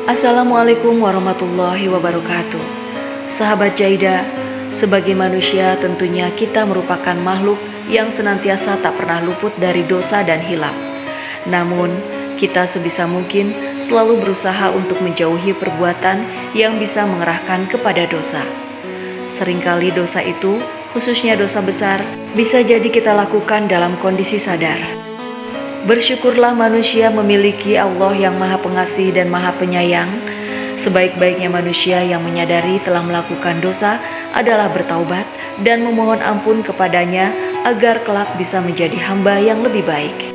Assalamualaikum warahmatullahi wabarakatuh. Sahabat Jaida, sebagai manusia tentunya kita merupakan makhluk yang senantiasa tak pernah luput dari dosa dan hilaf. Namun, kita sebisa mungkin selalu berusaha untuk menjauhi perbuatan yang bisa mengerahkan kepada dosa. Seringkali dosa itu, khususnya dosa besar, bisa jadi kita lakukan dalam kondisi sadar. Bersyukurlah manusia memiliki Allah yang Maha Pengasih dan Maha Penyayang. Sebaik-baiknya manusia yang menyadari telah melakukan dosa adalah bertaubat dan memohon ampun kepadanya agar kelak bisa menjadi hamba yang lebih baik.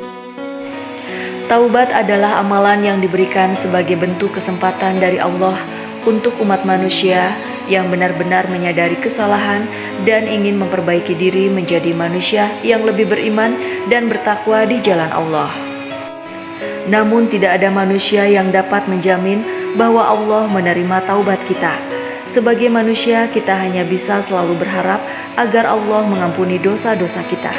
Taubat adalah amalan yang diberikan sebagai bentuk kesempatan dari Allah untuk umat manusia yang benar-benar menyadari kesalahan dan ingin memperbaiki diri menjadi manusia yang lebih beriman dan bertakwa di jalan Allah. Namun tidak ada manusia yang dapat menjamin bahwa Allah menerima taubat kita. Sebagai manusia, kita hanya bisa selalu berharap agar Allah mengampuni dosa-dosa kita.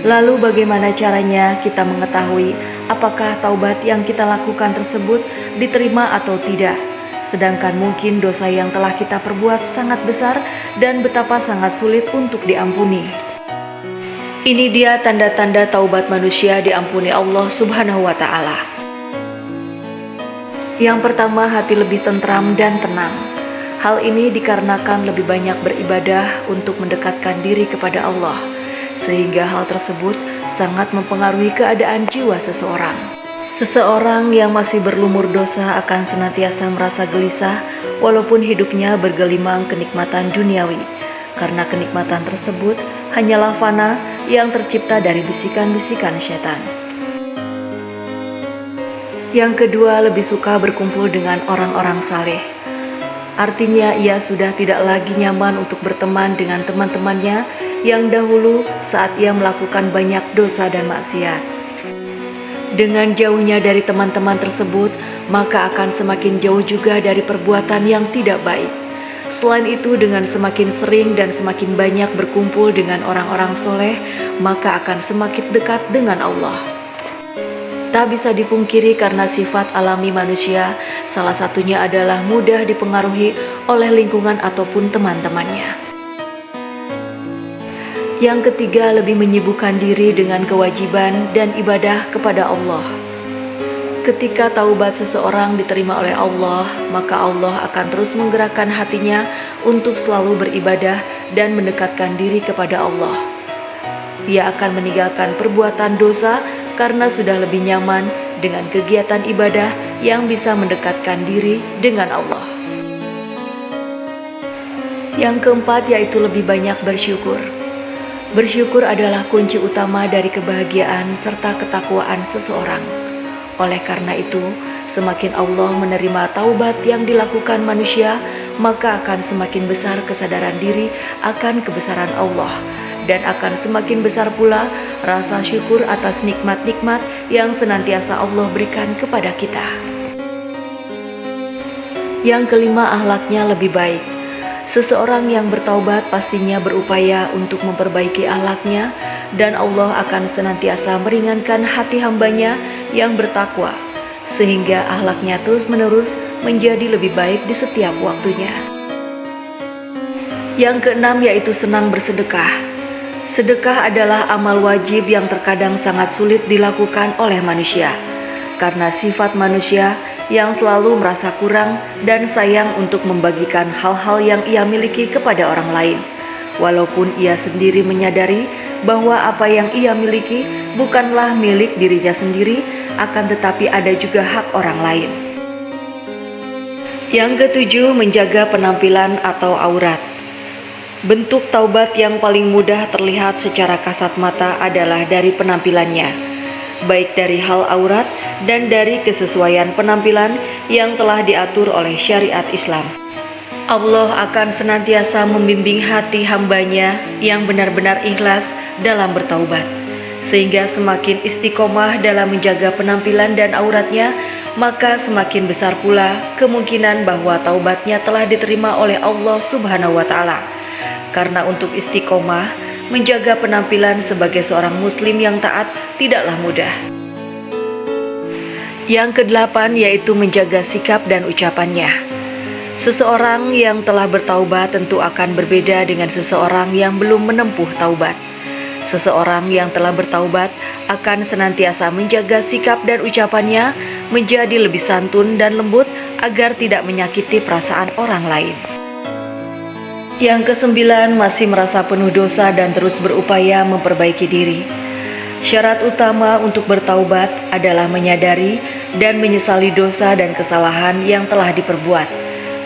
Lalu bagaimana caranya kita mengetahui apakah taubat yang kita lakukan tersebut diterima atau tidak? Sedangkan mungkin dosa yang telah kita perbuat sangat besar dan betapa sangat sulit untuk diampuni. Ini dia tanda-tanda taubat manusia diampuni Allah Subhanahu wa Ta'ala. Yang pertama, hati lebih tentram dan tenang. Hal ini dikarenakan lebih banyak beribadah untuk mendekatkan diri kepada Allah, sehingga hal tersebut sangat mempengaruhi keadaan jiwa seseorang. Seseorang yang masih berlumur dosa akan senantiasa merasa gelisah walaupun hidupnya bergelimang kenikmatan duniawi, karena kenikmatan tersebut hanyalah fana yang tercipta dari bisikan-bisikan setan. Yang kedua, lebih suka berkumpul dengan orang-orang saleh. Artinya ia sudah tidak lagi nyaman untuk berteman dengan teman-temannya yang dahulu saat ia melakukan banyak dosa dan maksiat. Dengan jauhnya dari teman-teman tersebut, maka akan semakin jauh juga dari perbuatan yang tidak baik. Selain itu, dengan semakin sering dan semakin banyak berkumpul dengan orang-orang soleh, maka akan semakin dekat dengan Allah. Tak bisa dipungkiri karena sifat alami manusia, salah satunya adalah mudah dipengaruhi oleh lingkungan ataupun teman-temannya. Yang ketiga, lebih menyibukkan diri dengan kewajiban dan ibadah kepada Allah. Ketika taubat seseorang diterima oleh Allah, maka Allah akan terus menggerakkan hatinya untuk selalu beribadah dan mendekatkan diri kepada Allah. Ia akan meninggalkan perbuatan dosa karena sudah lebih nyaman dengan kegiatan ibadah yang bisa mendekatkan diri dengan Allah. Yang keempat, yaitu lebih banyak bersyukur. Bersyukur adalah kunci utama dari kebahagiaan serta ketakwaan seseorang. Oleh karena itu, semakin Allah menerima taubat yang dilakukan manusia, maka akan semakin besar kesadaran diri akan kebesaran Allah, dan akan semakin besar pula rasa syukur atas nikmat-nikmat yang senantiasa Allah berikan kepada kita. Yang kelima, akhlaknya lebih baik. Seseorang yang bertaubat pastinya berupaya untuk memperbaiki akhlaknya, dan Allah akan senantiasa meringankan hati hambanya yang bertakwa, sehingga akhlaknya terus-menerus menjadi lebih baik di setiap waktunya. Yang keenam, yaitu senang bersedekah. Sedekah adalah amal wajib yang terkadang sangat sulit dilakukan oleh manusia, karena sifat manusia yang selalu merasa kurang dan sayang untuk membagikan hal-hal yang ia miliki kepada orang lain. Walaupun ia sendiri menyadari bahwa apa yang ia miliki bukanlah milik dirinya sendiri, akan tetapi ada juga hak orang lain. Yang ketujuh, menjaga penampilan atau aurat. Bentuk taubat yang paling mudah terlihat secara kasat mata adalah dari penampilannya, baik dari hal aurat dan dari kesesuaian penampilan yang telah diatur oleh syariat Islam. Allah akan senantiasa membimbing hati hambanya yang benar-benar ikhlas dalam bertaubat, sehingga semakin istiqomah dalam menjaga penampilan dan auratnya, maka semakin besar pula kemungkinan bahwa taubatnya telah diterima oleh Allah Subhanahu wa Ta'ala. Karena untuk istiqomah menjaga penampilan sebagai seorang muslim yang taat tidaklah mudah. Yang kedelapan yaitu menjaga sikap dan ucapannya. Seseorang yang telah bertaubat tentu akan berbeda dengan seseorang yang belum menempuh taubat. Seseorang yang telah bertaubat akan senantiasa menjaga sikap dan ucapannya menjadi lebih santun dan lembut agar tidak menyakiti perasaan orang lain. Yang kesembilan, masih merasa penuh dosa dan terus berupaya memperbaiki diri. Syarat utama untuk bertaubat adalah menyadari dan menyesali dosa dan kesalahan yang telah diperbuat.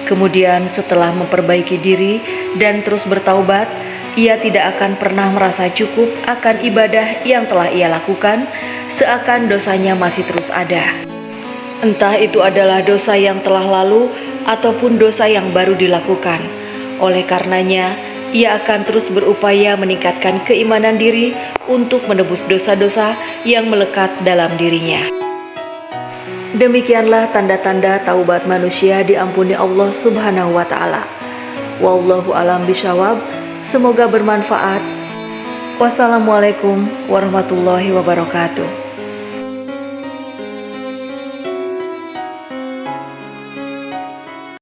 Kemudian setelah memperbaiki diri dan terus bertaubat, ia tidak akan pernah merasa cukup akan ibadah yang telah ia lakukan, seakan dosanya masih terus ada. Entah itu adalah dosa yang telah lalu ataupun dosa yang baru dilakukan. Oleh karenanya, ia akan terus berupaya meningkatkan keimanan diri untuk menebus dosa-dosa yang melekat dalam dirinya. Demikianlah tanda-tanda taubat manusia diampuni Allah Subhanahu wa Ta'ala. Wallahu a'lam bishawab. Semoga bermanfaat. Wassalamualaikum warahmatullahi wabarakatuh.